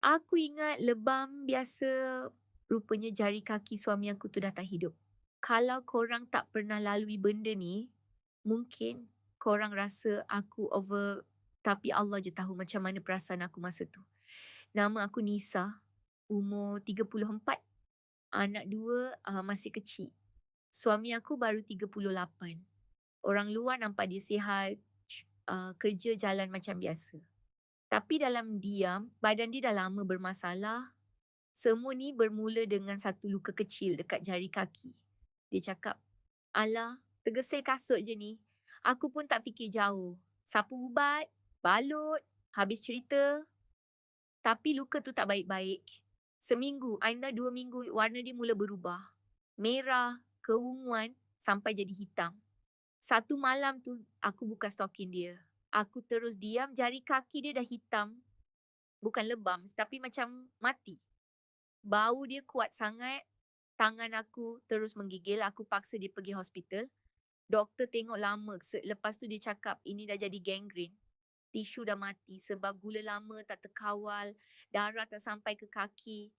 Aku ingat lebam biasa, rupanya jari kaki suami aku tu dah tak hidup. Kalau korang tak pernah lalui benda ni, mungkin korang rasa aku over, tapi Allah je tahu macam mana perasaan aku masa tu. Nama aku Nisa, umur 34, anak dua masih kecil. Suami aku baru 38. Orang luar nampak dia sihat, kerja jalan macam biasa. Tapi dalam diam, badan dia dah lama bermasalah. Semua ni bermula dengan satu luka kecil dekat jari kaki. Dia cakap, "Alah, tergesil kasut je ni." Aku pun tak fikir jauh. Sapu ubat, balut, habis cerita. Tapi luka tu tak baik-baik. Seminggu, Aina 2 minggu, warna dia mula berubah. Merah, keunguan, sampai jadi hitam. Satu malam tu, aku buka stokin dia. Aku terus diam, jari kaki dia dah hitam. Bukan lebam, tapi macam mati. Bau dia kuat sangat. Tangan aku terus menggigil. Aku paksa dia pergi hospital. Doktor tengok lama. Lepas tu dia cakap ini dah jadi gangrene. Tisu dah mati sebab gula lama tak terkawal. Darah tak sampai ke kaki.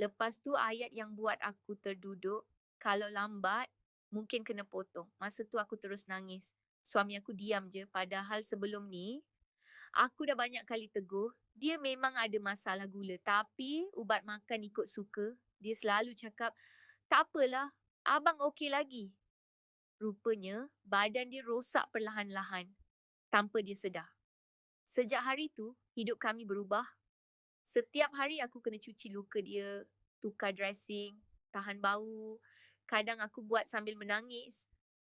Lepas tu ayat yang buat aku terduduk. Kalau lambat, mungkin kena potong. Masa tu aku terus nangis. Suami aku diam je. Padahal sebelum ni, aku dah banyak kali tegur. Dia memang ada masalah gula. Tapi ubat makan ikut suka. Dia selalu cakap, tak apalah, abang okey lagi. Rupanya, badan dia rosak perlahan-lahan tanpa dia sedar. Sejak hari tu, hidup kami berubah. Setiap hari aku kena cuci luka dia, tukar dressing, tahan bau. Kadang aku buat sambil menangis.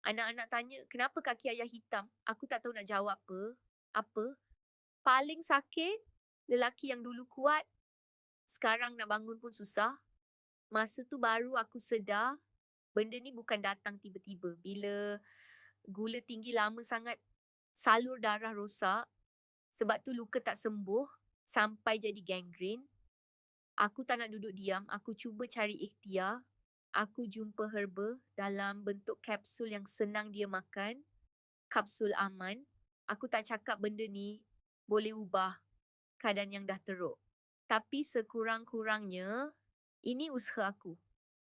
Anak-anak tanya, kenapa kaki ayah hitam? Aku tak tahu nak jawab apa. Paling sakit, lelaki yang dulu kuat, sekarang nak bangun pun susah. Masa tu baru aku sedar, benda ni bukan datang tiba-tiba. Bila gula tinggi lama sangat, salur darah rosak, sebab tu luka tak sembuh sampai jadi gangrene. Aku tak nak duduk diam, aku cuba cari ikhtiar. Aku jumpa herba dalam bentuk kapsul yang senang dia makan, kapsul aman. Aku tak cakap benda ni boleh ubah keadaan yang dah teruk. Tapi sekurang-kurangnya, ini usaha aku.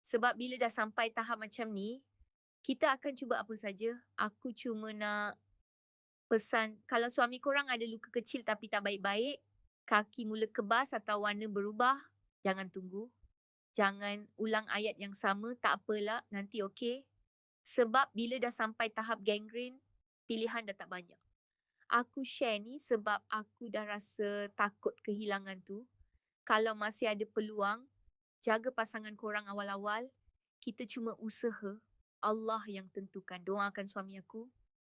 Sebab bila dah sampai tahap macam ni, kita akan cuba apa saja. Aku cuma nak pesan, kalau suami korang ada luka kecil tapi tak baik-baik, kaki mula kebas atau warna berubah, jangan tunggu. Jangan ulang ayat yang sama, tak apalah, nanti okey. Sebab bila dah sampai tahap gangrene, pilihan dah tak banyak. Aku share ni sebab aku dah rasa takut kehilangan tu. Kalau masih ada peluang, jaga pasangan korang awal-awal. Kita cuma usaha. Allah yang tentukan. Doakan suami aku.